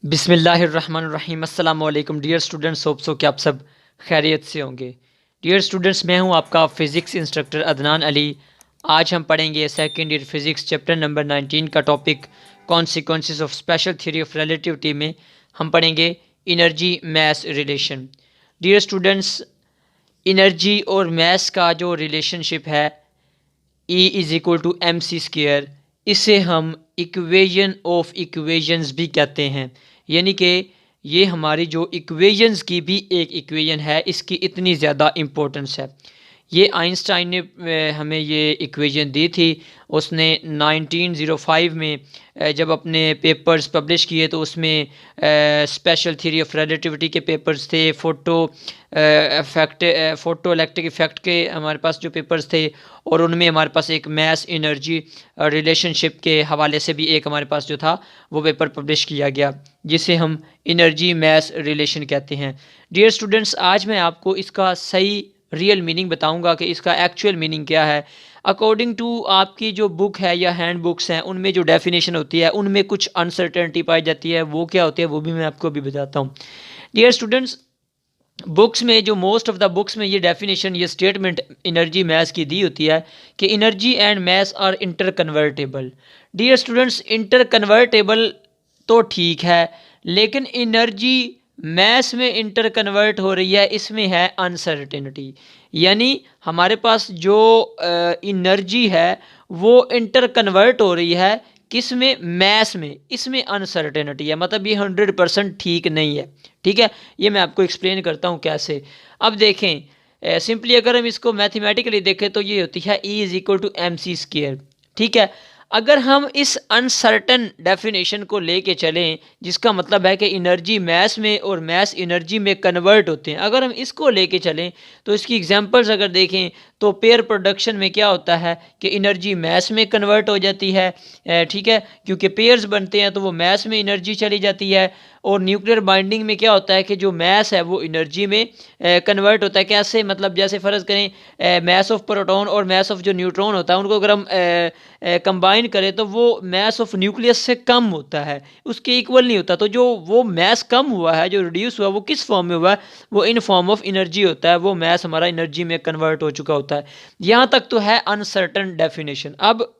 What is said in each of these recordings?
बिस्मिल्लाहिर्रहमानिर्रहीम अस्सलाम वालेकुम डियर स्टूडेंट्स, होप सो कि आप सब खैरियत से होंगे। डियर स्टूडेंट्स, मैं हूं आपका फ़िज़िक्स इंस्ट्रक्टर अदनान अली। आज हम पढ़ेंगे second year physics chapter number 19 का topic consequences of special theory of relativity में हम पढ़ेंगे energy mass relation. Dear students, energy और मैस का जो रिलेशनशिप है E = mc², इसे हम इक्वेशन ऑफ इक्वेशंस भी कहते हैं। यानी कि ये हमारी जो इक्वेशंस की भी एक इक्वेशन है, इसकी इतनी ज़्यादा इम्पोर्टेंस है। ये आइंस्टाइन ने हमें ये इक्वेशन दी थी। उसने 1905 में जब अपने पेपर्स पब्लिश किए तो उसमें स्पेशल थ्योरी ऑफ रिलेटिविटी के पेपर्स थे, फोटो इलेक्ट्रिक इफ़ेक्ट के हमारे पास जो पेपर्स थे, और उनमें हमारे पास एक मैस एनर्जी रिलेशनशिप के हवाले से भी एक हमारे पास जो था वो पेपर पब्लिश किया गया, जिसे हम एनर्जी मैस रिलेशन कहते हैं। डियर स्टूडेंट्स, आज मैं आपको इसका सही रियल मीनिंग बताऊंगा कि इसका एक्चुअल मीनिंग क्या है। अकॉर्डिंग टू आपकी जो बुक है या हैंड बुक्स हैं, उनमें जो डेफिनेशन होती है उनमें कुछ अनसर्टेनिटी पाई जाती है। वो क्या होती है वो भी मैं आपको अभी बताता हूँ। डियर स्टूडेंट्स, बुक्स में जो मोस्ट ऑफ द बुक्स में ये डेफिनेशन, ये स्टेटमेंट एनर्जी मैस की दी होती है कि energy and mass are interconvertible. Dear students, interconvertible तो ठीक है, लेकिन एनर्जी मैस में इंटर कन्वर्ट हो रही है, इसमें है अनसर्टेनिटी। यानी हमारे पास जो एनर्जी है वो इंटर कन्वर्ट हो रही है किस में? मैस में। इसमें अनसर्टेनिटी है, मतलब ये 100% ठीक नहीं है। ठीक है, ये मैं आपको एक्सप्लेन करता हूँ कैसे। अब देखें, सिंपली अगर हम इसको मैथमेटिकली देखें तो ये होती है E = mc²। ठीक है, अगर हम इस अनसर्टन डेफिनेशन को लेके चलें, जिसका मतलब है कि एनर्जी मैस में और मैस एनर्जी में कन्वर्ट होते हैं, अगर हम इसको लेके चलें तो इसकी एग्जांपल्स अगर देखें तो पेयर प्रोडक्शन में क्या होता है कि एनर्जी मैस में कन्वर्ट हो जाती है। ठीक है, क्योंकि पेयर्स बनते हैं तो वो मैस में एनर्जी चली जाती है। और न्यूक्लियर बाइंडिंग में क्या होता है कि जो मैस है वो एनर्जी में कन्वर्ट होता है। कैसे? मतलब जैसे फ़र्ज़ करें मैस ऑफ प्रोटॉन और मैस ऑफ जो न्यूट्रॉन होता है, उनको अगर हम कंबाइन करें तो वो मैस ऑफ न्यूक्लियस से कम होता है, उसके इक्वल नहीं होता। तो जो वो मैस कम हुआ है, जो रिड्यूस हुआ, वो किस फॉर्म में हुआ है? वो इन फॉर्म ऑफ एनर्जी होता है। वो मैस हमारा एनर्जी में कन्वर्ट हो चुका होता है। यहाँ तक तो है अनसर्टन डेफिनेशन। अब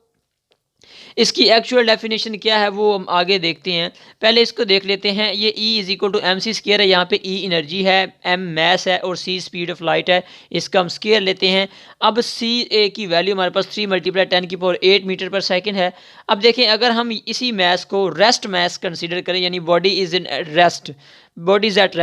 इसकी एक्चुअल डेफिनेशन क्या है वो हम आगे देखते हैं। पहले इसको देख लेते हैं। ये E = mc² है। यहाँ पे E एनर्जी है, M मैस है और C स्पीड ऑफ लाइट है। इसका हम स्केयर लेते हैं। अब C की वैल्यू हमारे पास 3 × 10⁸ मीटर पर सेकेंड है। अब देखें, अगर हम इसी मैस को रेस्ट मैस कंसिडर करें, यानी body is in rest, body is at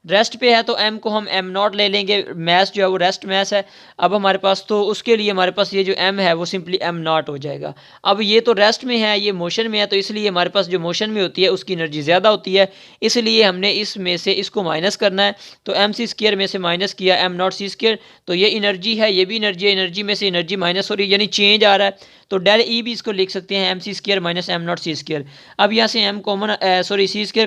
rest पे है, तो M को हम m0 ले लेंगे। मैस जो है वो रेस्ट मैस है। अब हमारे पास तो उसके लिए हमारे पास ये जो M है वो सिंपली m0 हो जाएगा। अब ये तो रेस्ट में है, ये मोशन में है, तो इसलिए हमारे पास जो मोशन में होती है उसकी एनर्जी ज़्यादा होती है, इसलिए हमने इसमें से इसको माइनस करना है। तो mc² में से माइनस किया m0c², तो ये एनर्जी है, ये भी एनर्जी है, एनर्जी में से एनर्जी माइनस हो रही है, यानी चेंज आ रहा है। तो डेल E भी इसको लिख सकते हैं mc² - m0c²। अब यहाँ से c²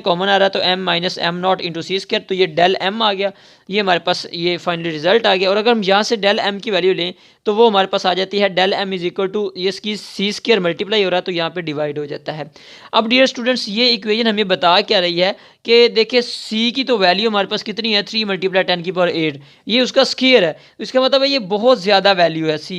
कॉमन आ रहा है, तो m - m0 × c², तो ये डेल M आ गया। ये हमारे पास ये फाइनली रिजल्ट आ गया। और अगर हम यहाँ से डेल M की वैल्यू लें तो वो हमारे पास आ जाती है डेल M = ये इसकी c² मल्टीप्लाई हो रहा है, तो यहाँ पे डिवाइड हो जाता है। अब डियर स्टूडेंट्स, ये इक्वेशन हमें बता क्या रही है कि देखिए C की तो वैल्यू हमारे पास कितनी है? 3 × 10⁸, ये उसका स्क्वायर है। इसका मतलब है ये बहुत ज़्यादा वैल्यू है C।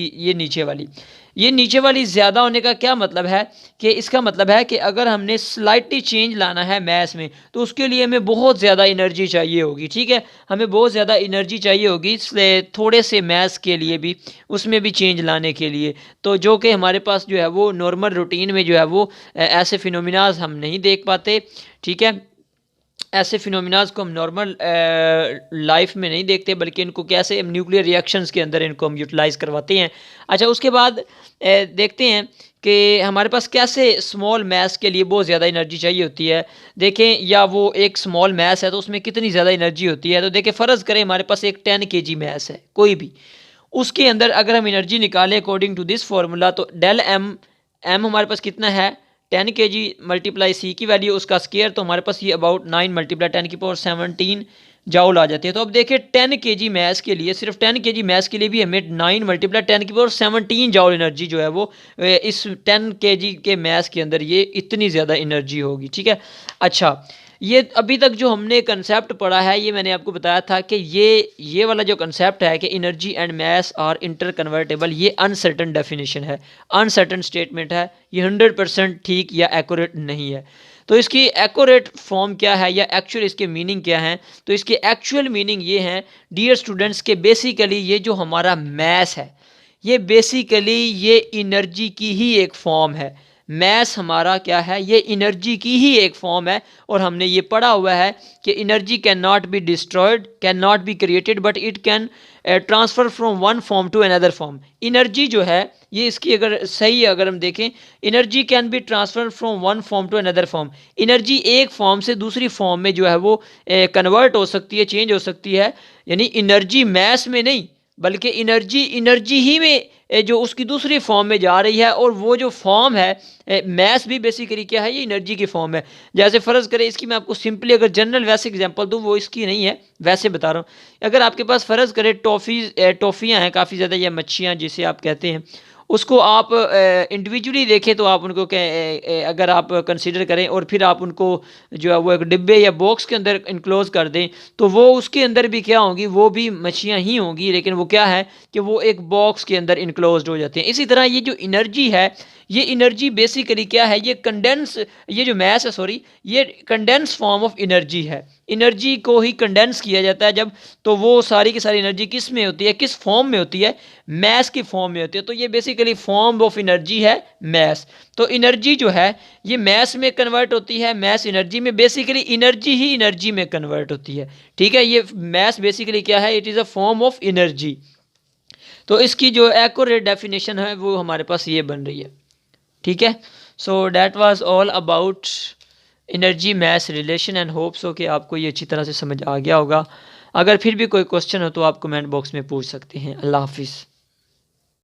ये नीचे वाली ज़्यादा होने का क्या मतलब है कि इसका मतलब है कि अगर हमने स्लाइटली चेंज लाना है मैस में तो उसके लिए हमें बहुत ज़्यादा एनर्जी चाहिए होगी। ठीक है, हमें बहुत ज़्यादा एनर्जी चाहिए होगी थोड़े से मैस के लिए भी, उसमें भी चेंज लाने के लिए। तो जो कि हमारे पास जो है वो नॉर्मल रूटीन में जो है वो ऐसे फिनोमिनाज हम नहीं देख पाते। ठीक है, ऐसे फिनोमिनाज को हम नॉर्मल लाइफ में नहीं देखते, बल्कि इनको कैसे न्यूक्लियर रिएक्शंस के अंदर इनको हम यूटिलाइज़ करवाते हैं। अच्छा, उसके बाद देखते हैं कि हमारे पास कैसे स्मॉल मैस के लिए बहुत ज़्यादा एनर्जी चाहिए होती है। देखें, या वो एक स्मॉल मैस है तो उसमें कितनी ज़्यादा एनर्जी होती है। तो देखें, फ़र्ज़ करें हमारे पास एक 10 kg मैस है कोई भी, उसके अंदर अगर हम एनर्जी निकालें अकॉर्डिंग टू दिस फार्मूला, तो डेल M हमारे पास कितना है? 10 kg मल्टीप्लाई C की वैल्यू उसका स्केयर, तो हमारे पास ये अबाउट 9 × 10⁻17 जाउल आ जाती है। तो अब देखिए 10 kg मैस के लिए, सिर्फ 10 kg मैस के लिए भी हमें 9 × 10⁻17 जाउल एनर्जी जो है वो इस 10 kg के मैस के अंदर ये इतनी ज़्यादा एनर्जी होगी। ठीक है, अच्छा ये अभी तक जो हमने कंसेप्ट पढ़ा है, ये मैंने आपको बताया था कि ये वाला जो कंसेप्ट है कि energy and mass are interconvertible, ये अनसर्टन डेफिनेशन है, अनसर्टन स्टेटमेंट है, ये 100% ठीक या एक्यूरेट नहीं है। तो इसकी एक्यूरेट फॉर्म क्या है या एक्चुअल इसके मीनिंग क्या है? तो इसके एक्चुअल मीनिंग ये हैं डियर स्टूडेंट्स के बेसिकली ये जो हमारा मैस है, ये बेसिकली ये एनर्जी की ही एक फॉर्म है। मैस हमारा क्या है? ये एनर्जी की ही एक फॉर्म है। और हमने ये पढ़ा हुआ है कि energy can not be destroyed, can not be created, but it can transfer from one form to another form. Energy जो है ये इसकी अगर सही अगर हम देखें, energy can be transfer from one form to another form. Energy एक फॉर्म से दूसरी फॉर्म में जो है वो कन्वर्ट हो सकती है, चेंज हो सकती है। यानी एनर्जी मैस में नहीं बल्कि एनर्जी ही में जो उसकी दूसरी फॉर्म में जा रही है। और वो जो फॉर्म है मैस भी बेसिकली क्या है? ये एनर्जी की फॉर्म है। जैसे फ़र्ज़ करें, इसकी मैं आपको सिंपली अगर जनरल वैसे एग्जांपल दूँ, वो इसकी नहीं है, वैसे बता रहा हूँ। अगर आपके पास फ़र्ज़ करें टॉफ़ियाँ हैं काफ़ी ज़्यादा, या मच्छियाँ जिसे आप कहते हैं, उसको आप इंडिविजुअली देखें तो आप उनको अगर आप कंसीडर करें और फिर आप उनको जो है वो एक डिब्बे या बॉक्स के अंदर इनक्लोज़ कर दें, तो वो उसके अंदर भी क्या होंगी? वो भी मच्छियाँ ही होंगी, लेकिन वो क्या है कि वो एक बॉक्स के अंदर इनक्लोज्ड हो जाती हैं। इसी तरह ये जो एनर्जी है, ये एनर्जी बेसिकली क्या है? ये जो मैस है, सॉरी, ये कंडेंस फॉर्म ऑफ एनर्जी है। एनर्जी को ही कंडेंस किया जाता है जब, तो वो सारी की सारी एनर्जी किस में होती है? किस फॉर्म में होती है? मैस की फॉर्म में होती है। तो ये बेसिकली फॉर्म ऑफ एनर्जी है मैस। तो एनर्जी जो है ये मैस में कन्वर्ट होती है, मैस एनर्जी में, बेसिकली एनर्जी ही एनर्जी में कन्वर्ट होती है। ठीक है, ये मैस बेसिकली क्या है? It is a form of energy. तो इसकी जो एक्यूरेट डेफिनेशन है वो हमारे पास ये बन रही है। ठीक है, so that was all about energy mass relation and hope so कि आपको ये अच्छी तरह से समझ आ गया होगा। अगर फिर भी कोई क्वेश्चन हो तो आप कमेंट बॉक्स में पूछ सकते हैं। अल्लाह हाफिज़।